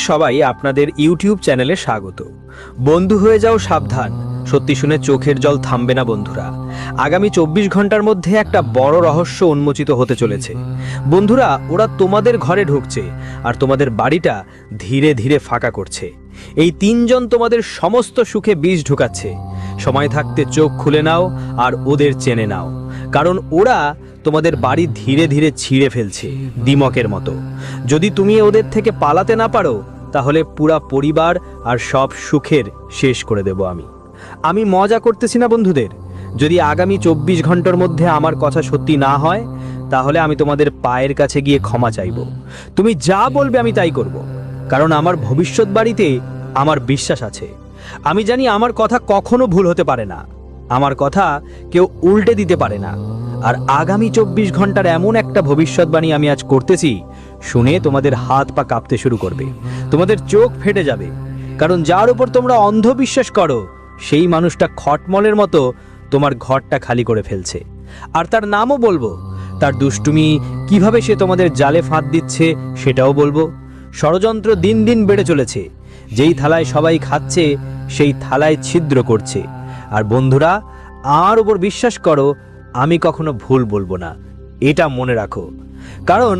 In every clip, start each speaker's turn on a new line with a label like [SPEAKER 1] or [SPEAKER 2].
[SPEAKER 1] সবাই আপনাদের ইউটিউব চ্যানেলে স্বাগত। বন্ধু হয়ে যাও সাবধান, সত্যি শুনে চোখের জল থামবে না বন্ধুরা। আগামী 24 ঘন্টার মধ্যে একটা বড় রহস্য উন্মোচিত হতে চলেছে। বন্ধুরা, ওরা তোমাদের ঘরে ঢুকছে আর তোমাদের বাড়িটা ধীরে ধীরে ফাঁকা করছে। এই তিনজন তোমাদের সমস্ত সুখে বিষ ঢুকাচ্ছে। সময় থাকতে চোখ খুলে নাও আর ওদের চেনে নাও, কারণ ওরা তোমাদের বাড়ি ধীরে ধীরে ছিঁড়ে ফেলছে দিমকের মতো। যদি তুমি ওদের থেকে পালাতে না পারো, তাহলে পুরা পরিবার আর সব সুখের শেষ করে দেব আমি মজা করতেছি না বন্ধুদের। যদি আগামী 24 ঘন্টার মধ্যে আমার কথা সত্যি না হয়, তাহলে আমি তোমাদের পায়ের কাছে গিয়ে ক্ষমা চাইব। তুমি যা বলবে আমি তাই করব, কারণ আমার ভবিষ্যৎ বাড়িতে আমার বিশ্বাস আছে। আমি জানি আমার কথা কখনো ভুল হতে পারে না, আমার কথা কেউ উল্টে দিতে পারে না। আর আগামী 24 ঘন্টার এমন একটা ভবিষ্যৎবাণী আমি আজ করতেছি, শুনে তোমাদের হাত পা কাঁপতে শুরু করবে, তোমাদের চোখ ফেটে যাবে। কারণ যার উপর তোমরা অন্ধবিশ্বাস করো, সেই মানুষটা খটমলের মতো তোমার ঘরটা খালি করে ফেলছে। আর তার নামও বলবো, তার দুষ্টুমি কিভাবে সে তোমাদের জালে ফাঁদ দিচ্ছে সেটাও বলবো। ষড়যন্ত্র দিন দিন বেড়ে চলেছে। যেই থালায় সবাই খাচ্ছে, সেই থালায় ছিদ্র করছে। আর বন্ধুরা, আমার উপর বিশ্বাস করো, আমি কখনো ভুল বলবো না, এটা মনে রাখো। কারণ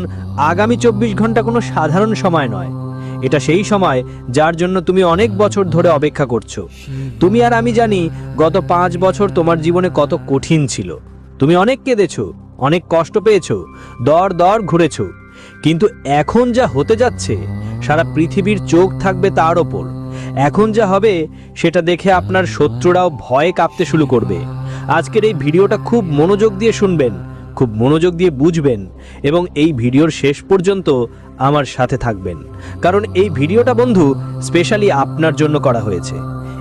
[SPEAKER 1] আগামী 24 ঘন্টা কোনো সাধারণ সময় নয়। এটা সেই সময় যার জন্য তুমি অনেক বছর ধরে অপেক্ষা করছো। তুমি আর আমি জানি গত 5 বছর তোমার জীবনে কত কঠিন ছিল। তুমি অনেক কেঁদেছো, অনেক কষ্ট পেয়েছো, দর দর ঘুরেছো। কিন্তু এখন যা হতে যাচ্ছে, সারা পৃথিবীর চোখ থাকবে তার ওপর। এখন যা হবে সেটা দেখে আপনার শত্রুরাও ভয়ে কাঁপতে শুরু করবে। আজকের এই ভিডিওটা খুব মনোযোগ দিয়ে শুনবেন, খুব মনোযোগ দিয়ে বুঝবেন, এবং এই ভিডিওর শেষ পর্যন্ত আমার সাথে থাকবেন। কারণ এই ভিডিওটা বন্ধু স্পেশালি আপনার জন্য করা হয়েছে।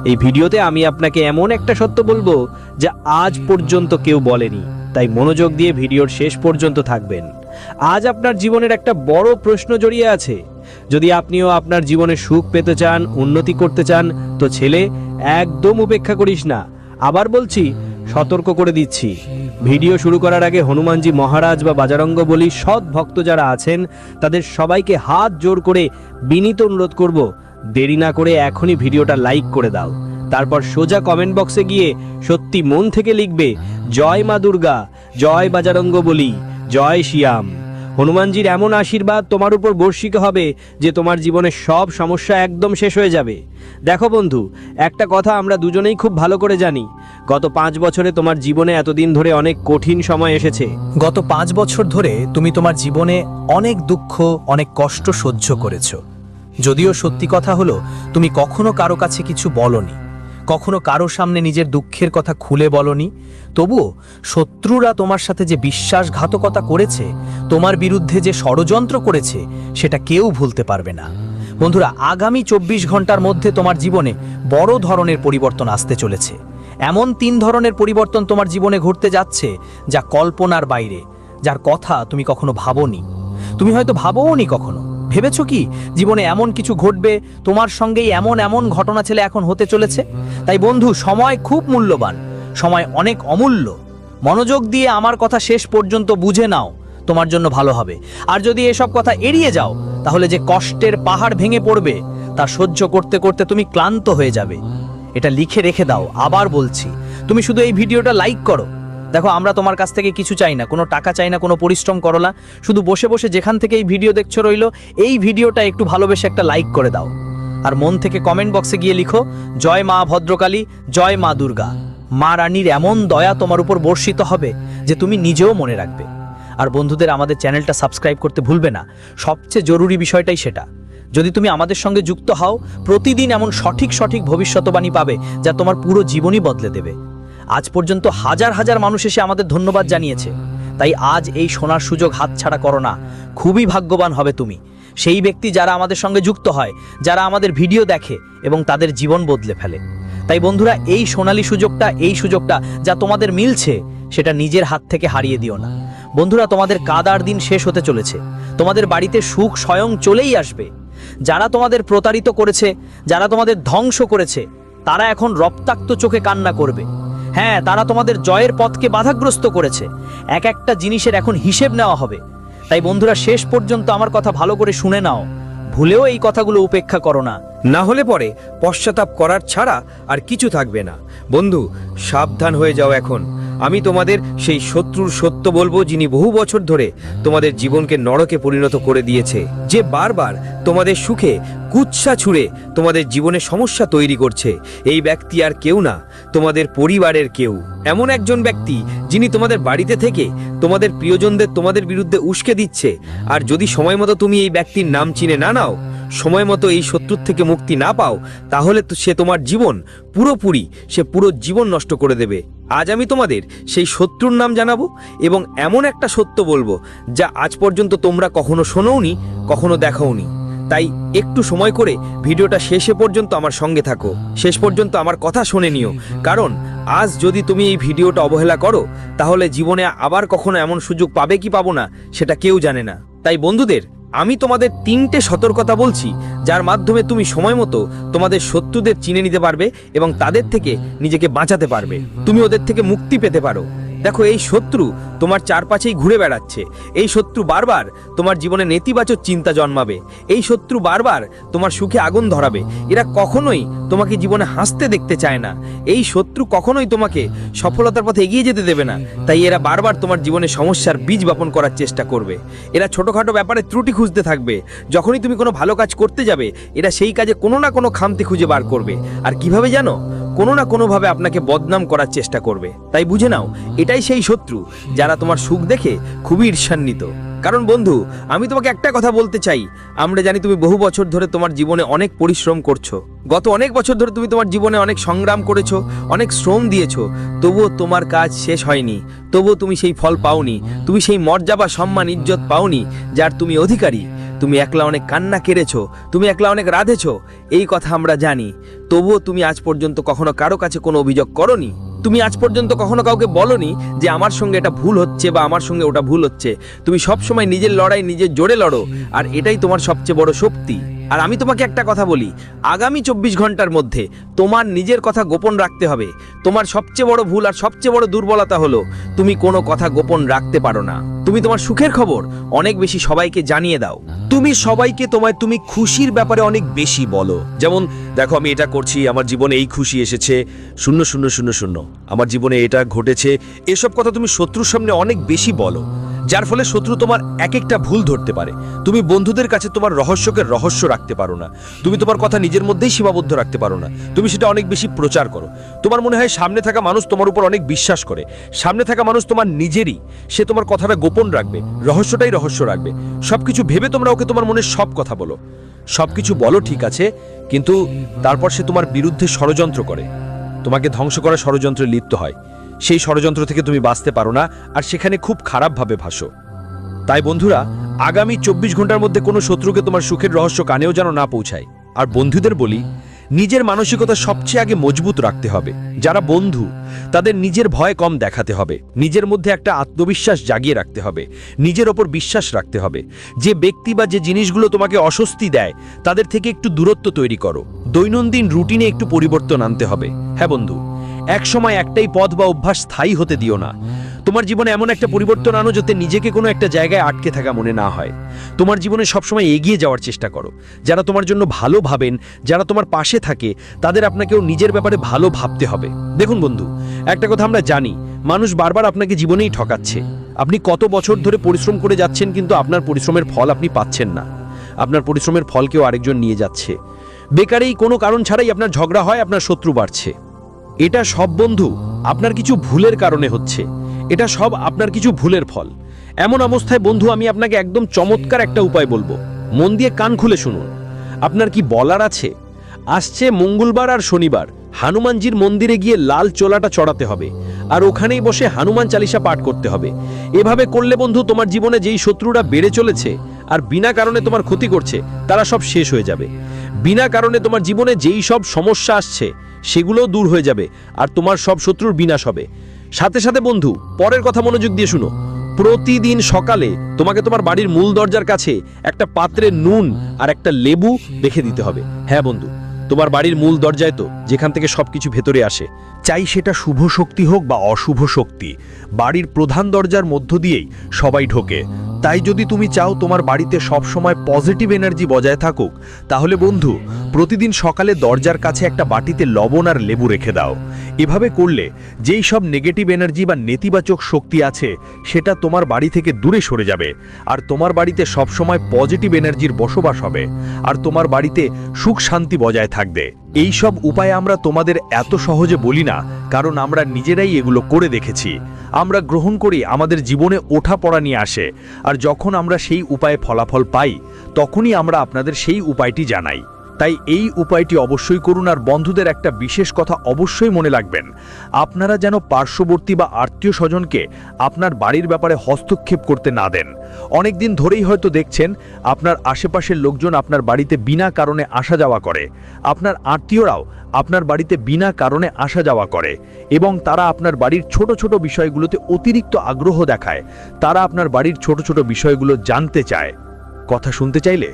[SPEAKER 1] এই ভিডিওতে আমি আপনাকে এমন একটা সত্য বলবো যা আজ পর্যন্ত কেউ বলেনি, তাই মনোযোগ দিয়ে ভিডিওর শেষ পর্যন্ত থাকবেন। আজ আপনার জীবনের একটা বড় প্রশ্ন জড়িয়ে আছে। যদি আপনিও আপনার জীবনে সুখ পেতে চান, উন্নতি করতে চান, তো ছেলে, একদম উপেক্ষা করিস না। আবার বলছি, সতর্ক করে দিচ্ছি, ভিডিও শুরু করার আগে হনুমানজি মহারাজ বা বাজারঙ্গ বলি সৎ ভক্ত যারা আছেন, তাদের সবাইকে হাত জোর করে বিনীত অনুরোধ করব, দেরি না করে এখনই ভিডিওটা লাইক করে দাও। তারপর সোজা কমেন্ট বক্সে গিয়ে সত্যি মন থেকে লিখবে, জয় মা দুর্গা, জয় বাজারঙ্গ বলি, জয় শ্যাম। হনুমানজির এমন আশীর্বাদ তোমার উপর বর্ষিত হবে যে তোমার জীবনের সব সমস্যা একদম শেষ হয়ে যাবে। দেখো বন্ধু, একটা কথা আমরা দুজনেই খুব ভালো করে জানি, গত 5 বছরে তোমার জীবনে এতদিন ধরে অনেক কঠিন সময় এসেছে।
[SPEAKER 2] গত 5 বছর ধরে তুমি তোমার জীবনে অনেক দুঃখ, অনেক কষ্ট সহ্য করেছো। যদিও সত্যি কথা হলো, তুমি কখনো কারো কাছে কিছু বলনি, কখনো কারো সামনে নিজের দুঃখের কথা খুলে বলনি। তবুও শত্রুরা তোমার সাথে যে বিশ্বাসঘাতকতা করেছে, তোমার বিরুদ্ধে যে ষড়যন্ত্র করেছে, সেটা কেউ ভুলতে পারবে না। বন্ধুরা, আগামী 24 ঘন্টার মধ্যে তোমার জীবনে বড় ধরনের পরিবর্তন আসতে চলেছে। এমন 3 ধরনের পরিবর্তন তোমার জীবনে ঘটতে যাচ্ছে যা কল্পনার বাইরে, যার কথা তুমি কখনো ভাবোনি। তুমি হয়তো ভাবোওনি কখনো। ভেবেছো কি জীবনে এমন কিছু ঘটবে, তোমার সঙ্গেই এমন এমন ঘটনা ছেলে এখন হতে চলেছে? তাই বন্ধু, সময় খুব মূল্যবান, সময় অনেক অমূল্য। মনোযোগ দিয়ে আমার কথা শেষ পর্যন্ত বুঝে নাও, তোমার জন্য ভালো হবে। আর যদি এসব কথা এড়িয়ে যাও, তাহলে যে কষ্টের পাহাড় ভেঙে পড়বে, তা সহ্য করতে করতে তুমি ক্লান্ত হয়ে যাবে। এটা লিখে রেখে দাও। আবার বলছি, তুমি শুধু এই ভিডিওটা লাইক করো। দেখো, আমরা তোমার কাছ থেকে কিছু চাই না, কোনো টাকা চাই না, কোনো পরিশ্রম করো না। শুধু বসে বসে যেখান থেকে এই ভিডিও দেখছো রইলো, এই ভিডিওটা একটু ভালোবেসে একটা লাইক করে দাও। আর মন থেকে কমেন্ট বক্সে গিয়ে লিখো, জয় মা ভদ্রকালী, জয় মা দুর্গা। মা রানীর এমন দয়া তোমার উপর বর্ষিত হবে যে তুমি নিজেও মনে রাখবে। আর বন্ধুদের, আমাদের চ্যানেলটা সাবস্ক্রাইব করতে ভুলবে না। সবচেয়ে জরুরি বিষয়টাই সেটা। যদি তুমি আমাদের সঙ্গে যুক্ত হও, প্রতিদিন এমন সঠিক সঠিক ভবিষ্যৎবাণী পাবে যা তোমার পুরো জীবনই বদলে দেবে। আজ পর্যন্ত হাজার হাজার মানুষ এসে আমাদের ধন্যবাদ জানিয়েছে। তাই আজ এই শোনার সুযোগ হাতছাড়া করো না। খুবই ভাগ্যবান হবে তুমি, সেই ব্যক্তি যারা আমাদের সঙ্গে যুক্ত হয়, যারা আমাদের ভিডিও দেখে এবং তাদের জীবন বদলে ফেলে। তাই বন্ধুরা, এই সোনালী সুযোগটা, এই সুযোগটা যা তোমাদের মিলছে, সেটা নিজের হাত থেকে হারিয়ে দিও না। বন্ধুরা, তোমাদের কাদার দিন শেষ হতে চলেছে। তোমাদের বাড়িতে সুখ স্বয়ং চলেই আসবে। যারা তোমাদের প্রতারিত করেছে, যারা তোমাদের ধ্বংস করেছে, তারা এখন রক্তাক্ত চোখে কান্না করবে। হ্যাঁ, তারা তোমাদের জয়ের পথকে বাধাগ্রস্ত করেছে। এক একটা জিনিসের এখন হিসেব নেওয়া হবে। তাই বন্ধুরা, শেষ পর্যন্ত আমার কথা ভালো করে শুনে নাও। ভুলেও এই কথাগুলো উপেক্ষা করো না।
[SPEAKER 1] না হলে পরে পশ্চাতাপ করার ছাড়া আর কিছু থাকবে না। বন্ধু, সাবধান হয়ে যাও এখন। আমি তোমাদের সেই শত্রুর সত্য বলবো, যিনি বহু বছর ধরে তোমাদের জীবনকে নরকে পরিণত করে দিয়েছে, যে বারবার তোমাদের সুখে কুৎসা ছুঁড়ে তোমাদের জীবনে সমস্যা তৈরি করছে। এই ব্যক্তি আর কেউ না, তোমাদের পরিবারের কেউ। এমন একজন ব্যক্তি যিনি তোমাদের বাড়িতে থেকে তোমাদের প্রিয়জনদের তোমাদের বিরুদ্ধে উস্কে দিচ্ছে। আর যদি সময় মতো তুমি এই ব্যক্তির নাম চিনে না নাও, সময় মতো এই শত্রুর থেকে মুক্তি না পাও, তাহলে তো সে তোমার জীবন পুরো জীবন নষ্ট করে দেবে। আজ আমি তোমাদের সেই শত্রুর নাম জানাবো এবং এমন একটা সত্য বলবো যা আজ পর্যন্ত তোমরা কখনো শোনোওনি, কখনো দেখাওনি। তাই একটু সময় করে ভিডিওটা শেষে পর্যন্ত আমার সঙ্গে থাকো, শেষ পর্যন্ত আমার কথা শুনে নিও। কারণ আজ যদি তুমি এই ভিডিওটা অবহেলা করো, তাহলে জীবনে আবার কখনো এমন সুযোগ পাবে কি পাবো না সেটা কেউ জানে না। তাই বন্ধুদের, আমি তোমাদের 3টে সতর্কতা বলছি, যার মাধ্যমে তুমি সময় মতো তোমাদের শত্রুদের চিনে নিতে পারবে এবং তাদের থেকে নিজেকে বাঁচাতে পারবে। তুমি ওদের থেকে মুক্তি পেতে পারো। দেখো, এই শত্রু তোমার চারপাশেই ঘুরে বেড়াচ্ছে। এই শত্রু বারবার তোমার জীবনে নেতিবাচক চিন্তা জন্মাবে। এই শত্রু বারবার তোমার সুখে আগুন ধরাবে। এরা কখনোই তোমাকে জীবনে হাসতে দেখতে চায় না। এই শত্রু কখনোই তোমাকে সফলতার পথে এগিয়ে যেতে দেবে না। তাই এরা বারবার তোমার জীবনে সমস্যার বীজ বপন করার চেষ্টা করবে। এরা ছোটখাটো ব্যাপারে ত্রুটি খুঁজতে থাকবে। যখনই তুমি কোনো ভালো কাজ করতে যাবে, এরা সেই কাজে কোনো না কোনো খামতি খুঁজে বার করবে। আর কিভাবে জানো? কোনো না কোনোভাবে আপনাকে বদনাম করার চেষ্টা করবে। তাই বুঝে নাও, এটাই সেই শত্রু যারা তোমার সুখ দেখে খুবই ঈর্ষান্বিত। কারণ বন্ধু, আমি তোমাকে একটা কথা বলতে চাই। আমরা জানি তুমি বহু বছর ধরে তোমার জীবনে অনেক পরিশ্রম করছো। গত অনেক বছর ধরে তুমি তোমার জীবনে অনেক সংগ্রাম করেছো, অনেক শ্রম দিয়েছো। তবুও তোমার কাজ শেষ হয়নি। তবুও তুমি সেই ফল পাওনি। তুমি সেই মর্যাদা, সম্মান, ইজ্জত পাওনি যার তুমি অধিকারী। তুমি একলা অনেক কান্না কেড়েছো, তুমি একলা অনেক রাধেছো, এই কথা আমরা জানি। তবুও তুমি আজ পর্যন্ত কখনো কারো কাছে কোনো অভিযোগ করনি। তুমি আজ পর্যন্ত কখনো কাউকে বলনি যে আমার সঙ্গে এটা ভুল হচ্ছে বা আমার সঙ্গে ওটা ভুল হচ্ছে। তুমি সব সময় নিজের লড়াই নিজের জোরে লড়ো, আর এটাই তোমার সবচেয়ে বড় শক্তি। আর আমি তোমাকে একটা কথা বলি, আগামী 24 ঘন্টার মধ্যে তোমার নিজের কথা গোপন রাখতে হবে। তোমার সবচেয়ে বড় ভুল আর সবচেয়ে বড় দুর্বলতা হলো তুমি কোনো কথা গোপন রাখতে পারো না। তুমি তোমার সুখের খবর অনেক বেশি সবাইকে জানিয়ে দাও।
[SPEAKER 3] তুমি সবাইকে তুমি খুশির ব্যাপারে অনেক বেশি বলো। যেমন দেখো, আমি এটা করছি, আমার জীবনে এই খুশি এসেছে, 0,0,0,0 আমার জীবনে এটা ঘটেছে। এসব কথা তুমি শত্রুর সামনে অনেক বেশি বলো, যার ফলে শত্রু তোমার এক একটা ভুল ধরতে পারে। তুমি বন্ধুদের কাছে তোমার রহস্যকে রহস্য রাখতে পারো না। তুমি তোমার কথা নিজের মধ্যেই সীমাবদ্ধ রাখতে পারো না। তুমি সেটা অনেক বেশি প্রচার করো। তোমার মনে হয় সামনে থাকা মানুষ তোমার উপর অনেক বিশ্বাস করে। সামনে থাকা মানুষ তোমার নিজেরই, সে তোমার কথাটা গোপন রাখবে, রহস্যটাই রহস্য রাখবে। সবকিছু ভেবে তোমরা ওকে তোমার মনের সব কথা বলো। সবকিছু বলো, ঠিক আছে, কিন্তু তারপর সে তোমার বিরুদ্ধে ষড়যন্ত্র করে, তোমাকে ধ্বংস করার ষড়যন্ত্রে লিপ্ত হয়। সেই ষড়যন্ত্র থেকে তুমি বাঁচতে পারো না, আর সেখানে খুব খারাপভাবে ভাসো। তাই বন্ধুরা, আগামী 24 ঘন্টার মধ্যে কোনো শত্রুকে তোমার সুখের রহস্য কানেও যেন না পৌঁছায়। আর বন্ধুদের বলি, নিজের মানসিকতা সবচেয়ে আগে মজবুত রাখতে হবে। যারা বন্ধু, তাদের নিজের ভয় কম দেখাতে হবে, নিজের মধ্যে একটা আত্মবিশ্বাস জাগিয়ে রাখতে হবে, নিজের ওপর বিশ্বাস রাখতে হবে। যে ব্যক্তি বা যে জিনিসগুলো তোমাকে অস্বস্তি দেয়, তাদের থেকে একটু দূরত্ব তৈরি করো। দৈনন্দিন রুটিনে একটু পরিবর্তন আনতে হবে। হ্যাঁ বন্ধু, এক সময় একটাই পথ বা অভ্যাস স্থায়ী হতে দিও না। তোমার জীবনে এমন একটা পরিবর্তন আনো যাতে নিজেকে কোনো একটা জায়গায় আটকে থাকা মনে না হয়। তোমার জীবনে সবসময় এগিয়ে যাওয়ার চেষ্টা করো। যারা তোমার জন্য ভালো ভাবেন, যারা তোমার পাশে থাকে, তাদের আপনাকেও নিজের ব্যাপারে ভালো ভাবতে হবে। দেখুন বন্ধু, একটা কথা আমরা জানি, মানুষ বারবার আপনাকে জীবনেই ঠকাচ্ছে। আপনি কত বছর ধরে পরিশ্রম করে যাচ্ছেন, কিন্তু আপনার পরিশ্রমের ফল আপনি পাচ্ছেন না। আপনার পরিশ্রমের ফল কেউ আরেকজন নিয়ে যাচ্ছে। বেকারেই কোনো কারণ ছাড়াই আপনার ঝগড়া হয়, আপনার শত্রু বাড়ছে। এটা সব বন্ধু আপনার কিছু ভুলের কারণে হচ্ছে। এটা সব আপনার কিছু ভুলের ফল। এমন অবস্থায় বন্ধু, আমি আপনাকে একদম চমৎকার একটা উপায় বলবো, মন দিয়ে কান খুলে শুনুন। আপনার কি বলার আছে? আসছে মঙ্গলবার আর শনিবার হনুমানজির মন্দিরে গিয়ে লাল চোলাটা চড়াতে হবে, আর ওখানেই বসে হনুমান চালিসা পাঠ করতে হবে। এভাবে করলে বন্ধু, তোমার জীবনে যেই শত্রুরা বেড়ে চলেছে আর বিনা কারণে তোমার ক্ষতি করছে, তারা সব শেষ হয়ে যাবে। বিনা কারণে তোমার জীবনে যেই সব সমস্যা আসছে, সেগুলোও দূর হয়ে যাবে, আর তোমার সব শত্রুর বিনাশ হবে। সাথে সাথে বন্ধু, পরের কথা মনোযোগ দিয়ে শুনো। প্রতিদিন সকালে তোমাকে তোমার বাড়ির মূল দরজার কাছে একটা পাত্রে নুন আর একটা লেবু রেখে দিতে হবে। হ্যাঁ বন্ধু, তোমার বাড়ির মূল দরজায় তো, যেখান থেকে সবকিছু ভেতরে আসে। চাই সেটা শুভ শক্তি হোক বা অশুভ শক্তি, বাড়ির প্রধান দরজার মধ্য দিয়েই সবাই ঢোকে। তাই যদি তুমি চাও তোমার বাড়িতে সবসময় পজিটিভ এনার্জি বজায় থাকুক, তাহলে বন্ধু প্রতিদিন সকালে দরজার কাছে একটা বাটিতে লবণ আর লেবু রেখে দাও। এভাবে করলে যেই সব নেগেটিভ এনার্জি বা নেতিবাচক শক্তি আছে সেটা তোমার বাড়ি থেকে দূরে সরে যাবে, আর তোমার বাড়িতে সবসময় পজিটিভ এনার্জির বসবাস হবে, আর তোমার বাড়িতে সুখ শান্তি বজায় থাকবে। এই সব উপায় আমরা তোমাদের এত সহজে বলি না, কারণ আমরা নিজেরাই এগুলো করে দেখেছি। আমরা গ্রহণ করি, আমাদের জীবনে ওঠা পড়া নিয়ে আসে, আর যখন আমরা সেই উপায়ে ফলাফল পাই তখনই আমরা আপনাদের সেই উপায়টি জানাই। তাই এই উপায়টি অবশ্যই করুন। আর বন্ধুদের একটা বিশেষ কথা অবশ্যই মনে রাখবেন, আপনারা যেন পার্শ্ববর্তী বা আত্মীয় স্বজনকে আপনার বাড়ির ব্যাপারে হস্তক্ষেপ করতে না দেন। অনেক দিন ধরেই হয়তো দেখছেন আপনার আশেপাশের লোকজন আপনার বাড়িতে বিনা কারণে আসা যাওয়া করে, আপনার আত্মীয়রাও আপনার বাড়িতে বিনা কারণে আসা যাওয়া করে, এবং তারা আপনার বাড়ির ছোট ছোট বিষয়গুলোতে অতিরিক্ত আগ্রহ দেখায়। তারা আপনার বাড়ির ছোট ছোট বিষয়গুলো জানতে চায়। কথা শুনতে চাইলে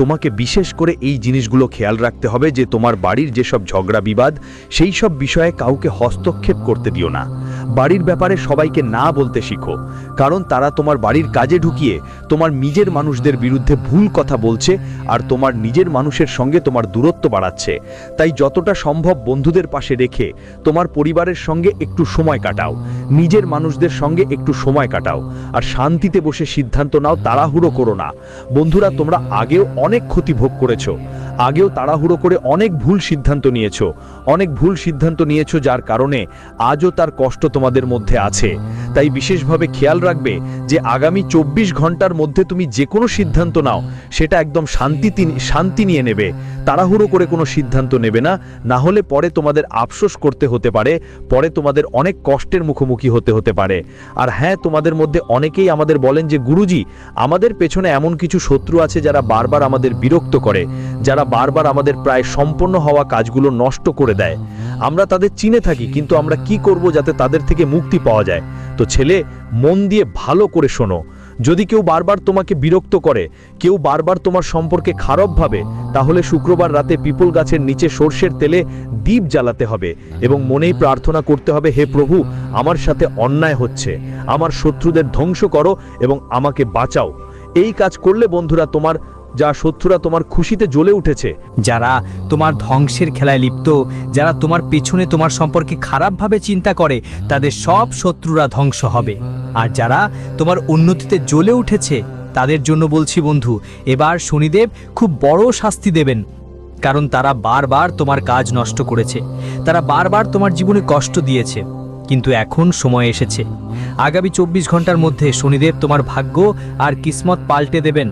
[SPEAKER 3] তোমাকে বিশেষ করে এই জিনিসগুলো খেয়াল রাখতে হবে যে তোমার বাড়ির যেসব ঝগড়া বিবাদ, সেই সব বিষয়ে কাউকে হস্তক্ষেপ করতে দিও না। বাড়ির ব্যাপারে সবাইকে না বলতে শিখো, কারণ তারা তোমার বাড়ির কাজে ঢুকিয়ে তোমার নিজের মানুষদের বিরুদ্ধে ভুল কথা বলছে, আর তোমার নিজের মানুষের সঙ্গে তোমার দূরত্ব বাড়াচ্ছে। তাই যতটা সম্ভব বন্ধুদের পাশে রেখে তোমার পরিবারের সঙ্গে একটু সময় কাটাও, নিজের মানুষদের সঙ্গে একটু সময় কাটাও, আর শান্তিতে বসে সিদ্ধান্ত নাও, তাড়াহুড়ো করো না। বন্ধুরা, তোমরা আগেও অনেক ক্ষতি ভোগ করেছো, আগেও তাড়াহুড়ো করে অনেক ভুল সিদ্ধান্ত নিয়েছো, যার কারণে আজও তার কষ্ট তোমাদের মধ্যে আছে। তাই বিশেষভাবে খেয়াল রাখবে যে আগামী 24 ঘন্টার মধ্যে তুমি যে কোনো সিদ্ধান্ত নাও সেটা একদম শান্তি নিয়ে নেবে, তাড়াহুড়ো করে কোনো সিদ্ধান্ত নেবে না, না হলে পরে তোমাদের আফসোস করতে হতে পারে, পরে তোমাদের অনেক কষ্টের মুখোমুখি হতে পারে। আর হ্যাঁ, তোমাদের মধ্যে অনেকেই আমাদের বলেন যে গুরুজি, আমাদের পেছনে এমন কিছু শত্রু আছে যারা বারবার আমাদের বিরক্ত করে, যারা বারবার আমাদের প্রায় সম্পন্ন হওয়া কাজগুলো নষ্ট করে দেয়। আমরা তাদের চিনে থাকি, কিন্তু আমরা কি করব যাতে তাদের থেকে মুক্তি পাওয়া যায়? তো ছেলে, মন দিয়ে ভালো করে শোনো। যদি কেউ বারবার তোমাকে বিরক্ত করে, কেউ বারবার তোমার সম্পর্কে খারাপ ভাবে, তাহলে শুক্রবার রাতে পিপল গাছের নিচে সর্ষের তেলে দীপ জ্বালাতে হবে এবং মনেই প্রার্থনা করতে হবে, হে প্রভু, আমার সাথে অন্যায় হচ্ছে, আমার শত্রুদের ধ্বংস করো এবং আমাকে বাঁচাও। এই কাজ করলে বন্ধুরা, তোমার যা শত্রুরা তোমার খুশিতে জ্বলে উঠেছে,
[SPEAKER 2] যারা তোমার ধ্বংসের খেলায় লিপ্ত, যারা তোমার পেছনে তোমার সম্পর্কে খারাপভাবে চিন্তা করে, তাদের সব শত্রুরা ধ্বংস হবে। আর যারা তোমার উন্নতিতে জ্বলে উঠেছে, তাদের জন্য বলছি বন্ধু, এবার শনিদেব খুব বড় শাস্তি দেবেন, কারণ তারা বারবার তোমার কাজ নষ্ট করেছে, তারা বারবার তোমার জীবনে কষ্ট দিয়েছে। কিন্তু এখন সময় এসেছে, আগামী 24 ঘন্টার মধ্যে শনিদেব তোমার ভাগ্য আর কিসমত পাল্টে দেবেন।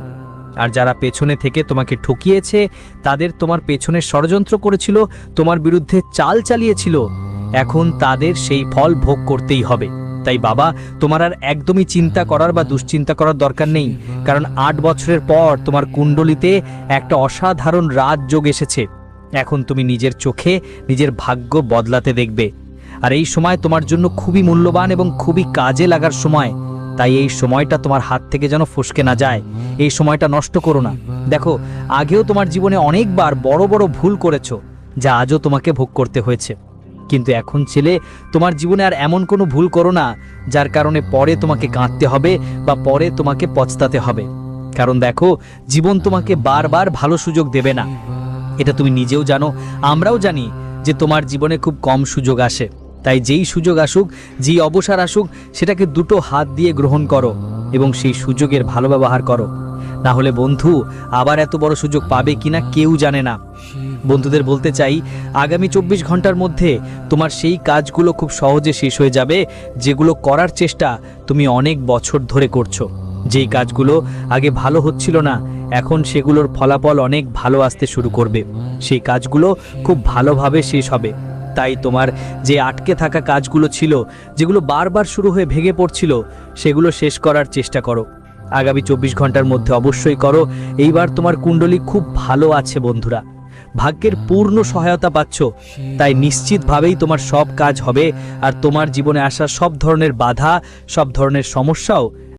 [SPEAKER 2] আর যারা পেছনে থেকে তোমাকে ঠকিয়েছে, তাদের তোমার পেছনে ষড়যন্ত্র করেছিল, তোমার বিরুদ্ধে চাল চালিয়েছিল, এখন তাদের সেই ফল ভোগ করতেই হবে। তাই বাবা, তোমার আর একদমই চিন্তা করার বা দুশ্চিন্তা করার দরকার নেই, কারণ 8 বছরের পর তোমার কুণ্ডলিতে একটা অসাধারণ রাজযোগ এসেছে। এখন তুমি নিজের চোখে নিজের ভাগ্য বদলাতে দেখবে। আর এই সময় তোমার জন্য খুবই মূল্যবান এবং খুবই কাজে লাগার সময়। তাই এই সময়টা তোমার হাত থেকে যেন ফসকে না যায়, এই সময়টা নষ্ট করো না। দেখো, আগেও তোমার জীবনে অনেকবার বড় বড় ভুল করেছো, যা আজও তোমাকে ভোগ করতে হয়েছে। কিন্তু এখন ছেলে, তোমার জীবনে আর এমন কোনো ভুল করো না যার কারণে পরে তোমাকে কাঁদতে হবে বা পরে তোমাকে পস্তাতে হবে। কারণ দেখো, জীবন তোমাকে বারবার ভালো সুযোগ দেবে না, এটা তুমি নিজেও জানো, আমরাও জানি যে তোমার জীবনে খুব কম সুযোগ আসে। তাই যেই সুযোগ আসুক, যেই অবসর আসুক, সেটাকে দুটো হাত দিয়ে গ্রহণ করো এবং সেই সুযোগের ভালো ব্যবহার করো। না হলে বন্ধু, আবার এত বড় সুযোগ পাবে কিনা কেউ জানে না। বন্ধুদের বলতে চাই, আগামী 24 ঘন্টার মধ্যে তোমার সেই কাজগুলো খুব সহজে শেষ হয়ে যাবে, যেগুলো করার চেষ্টা তুমি অনেক বছর ধরে করছো। যেই কাজগুলো আগে ভালো হচ্ছিল না, এখন সেগুলোর ফলাফল অনেক ভালো আসতে শুরু করবে। সেই কাজগুলো খুব ভালোভাবে শেষ হবে। তাই তোমার যে আটকে থাকা কাজগুলো ছিল, যেগুলো বারবার শুরু হয়ে ভেঙে পড়ছিল, সেগুলো শেষ করার চেষ্টা করো। আগামী 24 ঘন্টার মধ্যে অবশ্যই করো। এইবার তোমার কুণ্ডলী খুব ভালো আছে বন্ধুরা, ভাগ্যের পূর্ণ সহায়তা পাচ্ছ। তাই নিশ্চিতভাবেই তোমার সব কাজ হবে, আর তোমার জীবনে আসা সব ধরনের বাধা, সব ধরনের সমস্যাও